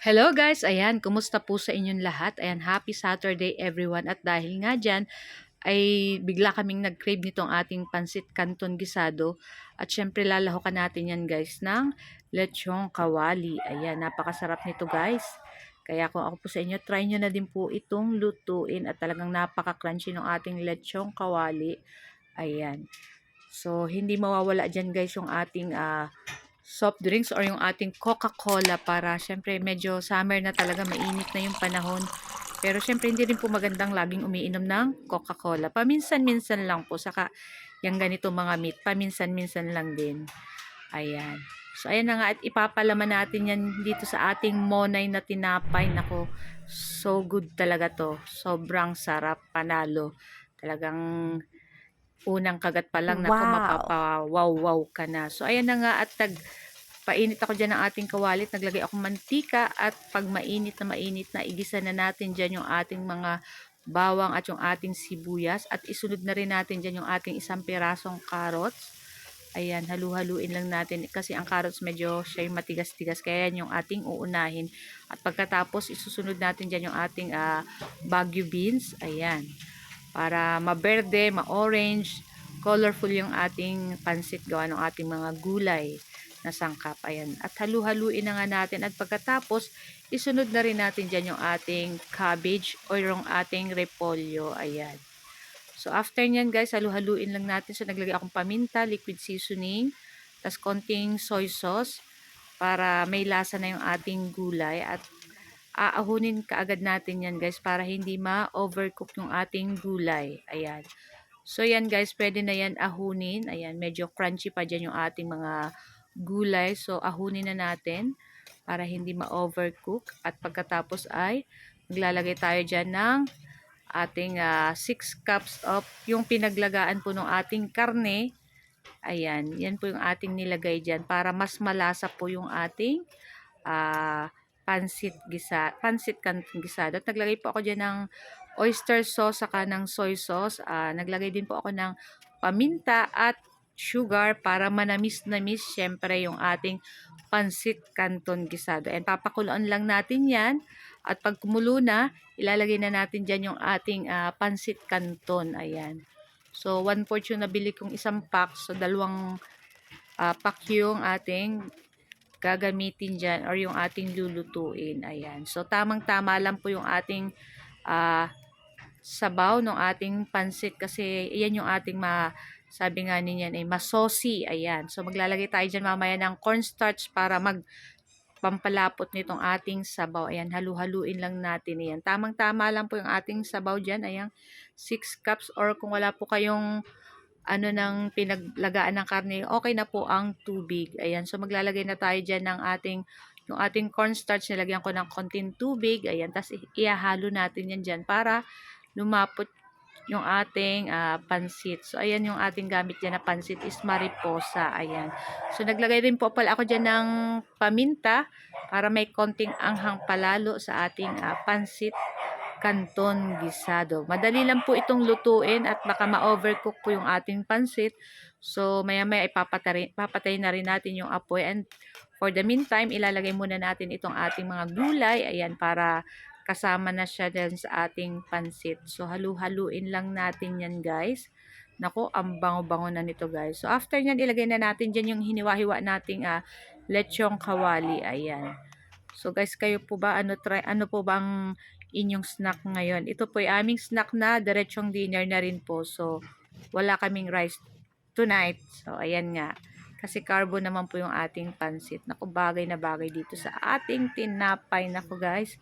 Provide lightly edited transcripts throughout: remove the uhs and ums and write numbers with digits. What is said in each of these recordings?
Hello guys, ayan, kumusta po sa inyong lahat? Ayan, happy Saturday everyone. At dahil nga dyan, ay bigla kaming nag-crave nitong ating pansit canton gisado. At syempre lalahokan natin yan guys ng lechong kawali. Ayan, napakasarap nito guys. Kaya kung ako po sa inyo, try nyo na din po itong lutuin at talagang napaka-crunchy ng ating lechong kawali. Ayan. So, hindi mawawala dyan guys yung ating soft drinks or yung ating Coca-Cola para syempre medyo summer na talaga, mainit na yung panahon. Pero syempre hindi rin po magandang laging umiinom ng Coca-Cola. Paminsan-minsan lang po. Saka yung ganito mga meat, paminsan-minsan lang din. Ayan. So ayan na nga at ipapalaman natin yan dito sa ating monay na tinapay. Nako, so good talaga to. Sobrang sarap, panalo. Talagang unang kagat pa lang, nako, Wow! mapapa-wow-wow ka na. So ayan na nga at painit ako dyan ng ating kawalit, naglagay akong mantika at pag mainit na igisa na natin dyan yung ating mga bawang at yung ating sibuyas at isunod na rin natin dyan yung ating isang pirasong carrots. Ayan, halu-haluin lang natin kasi ang carrots medyo siya yung matigas-tigas kaya yan yung ating uunahin. At pagkatapos isusunod natin dyan yung ating Baguio beans. Ayan, para maberde, ma-orange, colorful yung ating pansit gawa ng ating mga gulay na sangkap. Ayan. At halu-haluin na nga natin. At pagkatapos, isunod na rin natin dyan yung ating cabbage o yung ating repolyo. Ayan. So, after nyan guys, halu-haluin lang natin. So, naglagay akong paminta, liquid seasoning, tas konting soy sauce para may lasa na yung ating gulay. At aahunin kaagad natin yan guys para hindi ma-overcook yung ating gulay. Ayan. So yan guys, pwede na yan ahunin. Ayan, medyo crunchy pa dyan yung ating mga gulay. So ahunin na natin para hindi ma-overcook. At pagkatapos ay maglalagay tayo dyan ng ating 6 cups of yung pinaglagaan po ng ating karne. Ayan, yan po yung ating nilagay dyan para mas malasa po yung ating pansit canton gisado. At naglagay po ako dyan ng oyster sauce saka ng soy sauce. Naglagay din po ako ng paminta at sugar para manamis-namis syempre yung ating pansit canton gisado. And papakuluan lang natin yan. At pag kumulo na, ilalagay na natin dyan yung ating pansit canton. Ayan. So, 1/4 yung nabili kong isang pack. So, dalawang pack yung ating gagamitin dyan or yung ating lulutuin. Ayan. So, tamang-tama lang po yung ating sabaw ng ating pansit kasi iyan yung ating sabi nga niyan ay masosi. Ayan. So, maglalagay tayo dyan mamaya ng cornstarch para pampalapot nitong ating sabaw. Ayan, halu-haluin lang natin. Ayan, tamang-tama lang po yung ating sabaw dyan. Ayan, 6 cups or kung wala po kayong ng pinaglagaan ng karne, okay na po ang tubig. Ayan, so maglalagay na tayo dyan ng yung ating cornstarch, nilagyan ko ng konting tubig. Ayan, tapos ihahalo natin yan dyan para lumapot yung ating pansit. So, ayan yung ating gamit dyan na pansit is mariposa. Ayan. So, naglagay rin po pala ako dyan ng paminta para may konting anghang palalo sa ating pansit canton gisado. Madali lang po itong lutuin at baka ma-overcook po yung ating pansit. So, maya-maya papatay na rin natin yung apoy. And for the meantime, ilalagay muna natin itong ating mga gulay. Ayan, para kasama na siya dyan sa ating pansit. So, halu-haluin lang natin yan guys. Nako, ang bango-bango na nito guys. So, after nyan, ilagay na natin dyan yung hiniwa-hiwa nating lechong kawali. Ayan. So guys, kayo po ba ano po bang inyong snack ngayon? Ito po ay aming snack na diretsong dinner na rin po. So wala kaming rice tonight. So ayan nga. Kasi carbo naman po yung ating pansit. Naku, bagay na bagay dito sa ating tinapay. Naku guys.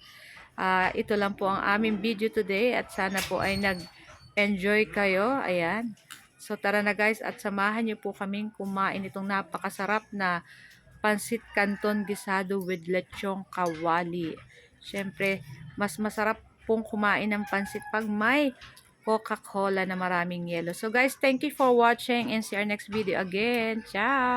Ito lang po ang aming video today at sana po ay nag-enjoy kayo. Ayan. So tara na guys at samahan niyo po kaming kumain itong napakasarap na pansit canton gisado with lechong kawali. Siyempre, mas masarap pong kumain ng pansit pag may Coca-Cola na maraming yelo. So guys, thank you for watching and see our next video again. Ciao!